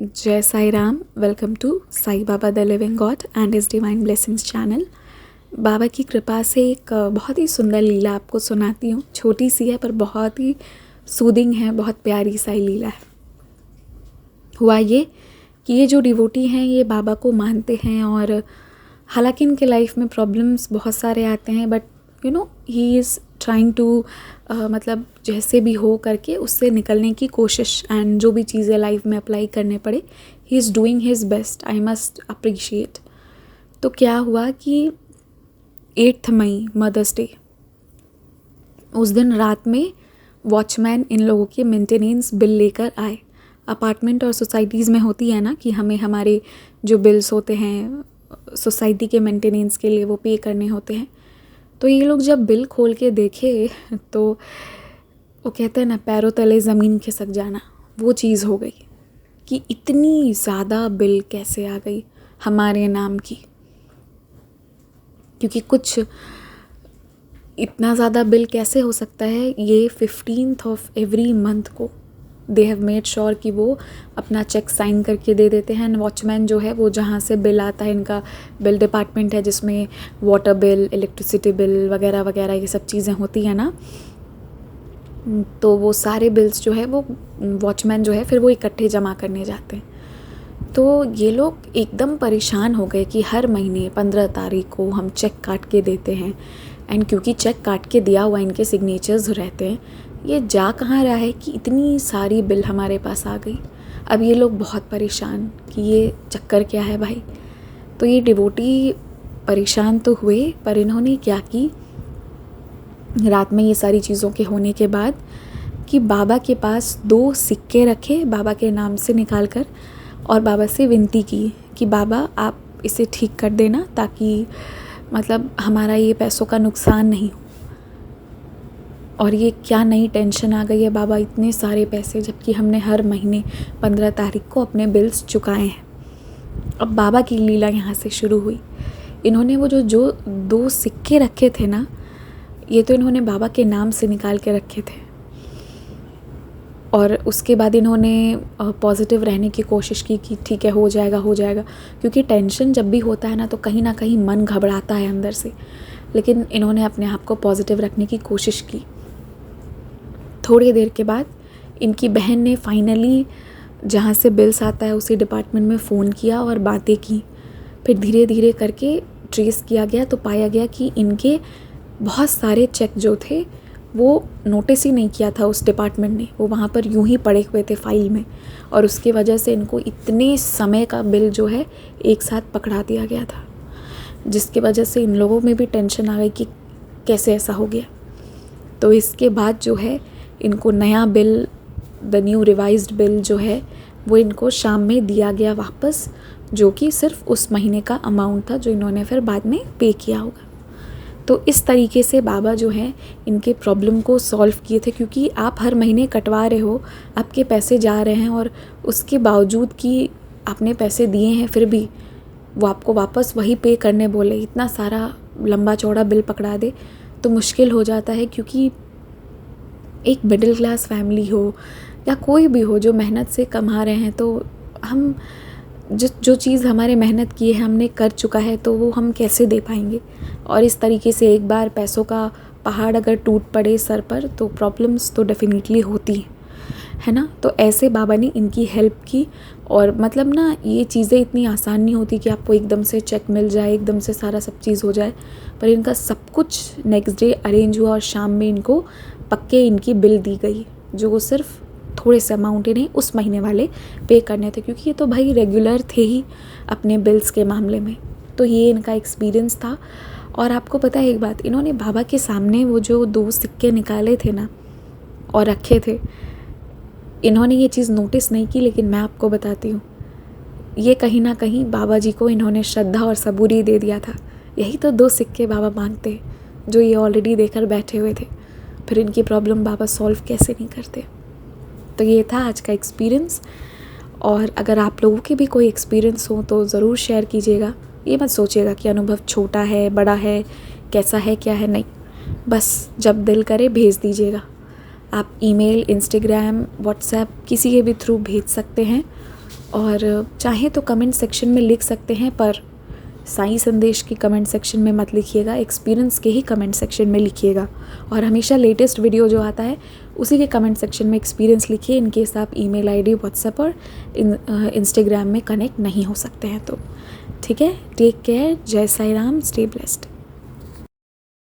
जय Sai Ram. Welcome to Sai Baba the living God and his divine blessings channel. Baba की कृपा से एक बहुत ही सुंदर लीला आपको सुनाती हूँ। छोटी सी है पर बहुत ही सूदिंग है, बहुत प्यारी सा लीला है। हुआ ये कि ये जो डिवोटी हैं ये बाबा को मानते हैं और हालांकि इनके लाइफ में प्रॉब्लम्स बहुत सारे आते हैं, but he is trying to मतलब जैसे भी हो करके उससे निकलने की कोशिश, एंड जो भी चीज़ें लाइफ में अप्लाई करने पड़े he is doing his best. I must appreciate. तो क्या हुआ कि 8 मई मदर्स डे, उस दिन रात में वॉचमैन इन लोगों के मेंटेनेंस बिल लेकर आए। अपार्टमेंट और सोसाइटीज़ में होती है ना कि हमें हमारे जो बिल्स होते हैं सोसाइटी के मेंटेनेंस के लिए वो पे करने होते हैं। तो ये लोग जब बिल खोल के देखे तो वो कहते हैं ना, पैरों तले ज़मीन खिसक जाना, वो चीज़ हो गई कि इतनी ज़्यादा बिल कैसे आ गई हमारे नाम की। क्योंकि कुछ इतना ज़्यादा बिल कैसे हो सकता है, ये 15th ऑफ एवरी मंथ को दे हैव मेड श्योर कि वो अपना चेक साइन करके दे देते हैं। वॉचमैन जो है वो जहाँ से बिल आता है, इनका बिल डिपार्टमेंट है जिसमें वाटर बिल, इलेक्ट्रिसिटी बिल वगैरह वगैरह ये सब चीज़ें होती हैं ना, तो वो सारे बिल्स जो है वो वॉचमैन जो है फिर वो इकट्ठे जमा करने जाते हैं। तो ये लोग एकदम परेशान हो गए कि हर महीने 15 तारीख को हम चेक काट के देते हैं, एंड क्योंकि चेक काट के दिया हुआ इनके सिग्नेचर्स रहते हैं, ये जा कहाँ रहा है कि इतनी सारी बिल हमारे पास आ गई। अब ये लोग बहुत परेशान कि ये चक्कर क्या है भाई। तो ये डिवोटी परेशान तो हुए, पर इन्होंने क्या की, रात में ये सारी चीज़ों के होने के बाद कि बाबा के पास 2 सिक्के रखे बाबा के नाम से निकाल कर, और बाबा से विनती की कि बाबा आप इसे ठीक कर देना ताकि मतलब हमारा ये पैसों का नुकसान नहीं हो। और ये क्या नई टेंशन आ गई है बाबा, इतने सारे पैसे जबकि हमने हर महीने 15 तारीख को अपने बिल्स चुकाए हैं। अब बाबा की लीला यहाँ से शुरू हुई। इन्होंने वो जो 2 सिक्के रखे थे ना, ये तो इन्होंने बाबा के नाम से निकाल के रखे थे, और उसके बाद इन्होंने पॉजिटिव रहने की कोशिश की कि ठीक है हो जाएगा हो जाएगा। क्योंकि टेंशन जब भी होता है ना तो कहीं ना कहीं मन घबराता है अंदर से, लेकिन इन्होंने अपने आप को पॉजिटिव रखने की कोशिश की। थोड़ी देर के बाद इनकी बहन ने फाइनली जहाँ से बिल्स आता है उसी डिपार्टमेंट में फ़ोन किया और बातें की। फिर धीरे धीरे करके ट्रेस किया गया तो पाया गया कि इनके बहुत सारे चेक जो थे वो नोटिस ही नहीं किया था उस डिपार्टमेंट ने, वो वहाँ पर यूं ही पड़े हुए थे फाइल में, और उसकी वजह से इनको इतने समय का बिल जो है एक साथ पकड़ा दिया गया था, जिसकी वजह से इन लोगों में भी टेंशन आ गई कि कैसे ऐसा हो गया। तो इसके बाद जो है इनको नया bill, the new revised bill जो है वो इनको शाम में दिया गया वापस, जो कि सिर्फ उस महीने का अमाउंट था जो इन्होंने फिर बाद में पे किया होगा। तो इस तरीके से बाबा जो हैं इनके प्रॉब्लम को सॉल्व किए थे। क्योंकि आप हर महीने कटवा रहे हो, आपके पैसे जा रहे हैं, और उसके बावजूद कि आपने पैसे दिए हैं फिर भी वो आपको वापस वही पे करने बोले, इतना सारा लंबा चौड़ा बिल पकड़ा दे तो मुश्किल हो जाता है। क्योंकि एक मिडिल क्लास फैमिली हो या कोई भी हो जो मेहनत से कमा रहे हैं, तो हम जो चीज़ हमारे मेहनत की है हमने कर चुका है तो वो हम कैसे दे पाएंगे। और इस तरीके से एक बार पैसों का पहाड़ अगर टूट पड़े सर पर तो प्रॉब्लम्स तो डेफिनेटली होती हैं, है ना। तो ऐसे बाबा ने इनकी हेल्प की। और मतलब ना ये चीज़ें इतनी आसान नहीं होती कि आपको एकदम से चेक मिल जाए, एकदम से सारा सब चीज़ हो जाए, पर इनका सब कुछ नेक्स्ट डे अरेंज हुआ और शाम में इनको पक्के इनकी बिल दी गई, जो वो सिर्फ थोड़े से अमाउंट इन्हें उस महीने वाले पे करने थे, क्योंकि ये तो भाई रेगुलर थे ही अपने बिल्स के मामले में। तो ये इनका एक्सपीरियंस था। और आपको पता है एक बात, इन्होंने बाबा के सामने वो जो 2 सिक्के निकाले थे ना और रखे थे, इन्होंने ये चीज़ नोटिस नहीं की, लेकिन मैं आपको बताती हूँ, ये कहीं ना कहीं बाबा जी को इन्होंने श्रद्धा और सबूरी दे दिया था। यही तो 2 सिक्के बाबा मांगते हैं जो ये ऑलरेडी देकर बैठे हुए थे, फिर इनकी प्रॉब्लम बाबा सॉल्व कैसे नहीं करते। तो ये था आज का एक्सपीरियंस। और अगर आप लोगों के भी कोई एक्सपीरियंस हो तो ज़रूर शेयर कीजिएगा। ये मत सोचिएगा कि अनुभव छोटा है, बड़ा है, कैसा है, क्या है, नहीं, बस जब दिल करे भेज दीजिएगा। आप ईमेल, इंस्टाग्राम, व्हाट्सएप किसी के भी थ्रू भेज सकते हैं। और चाहें तो कमेंट सेक्शन में लिख सकते हैं, पर साई संदेश की कमेंट सेक्शन में मत लिखिएगा, एक्सपीरियंस के ही कमेंट सेक्शन में लिखिएगा। और हमेशा लेटेस्ट वीडियो जो आता है उसी के कमेंट सेक्शन में एक्सपीरियंस लिखिए, इन केस आप ईमेल आईडी, व्हाट्सएप और इंस्टाग्राम में कनेक्ट नहीं हो सकते हैं तो। ठीक है, टेक केयर, जय साई राम, स्टे ब्लेस्ड।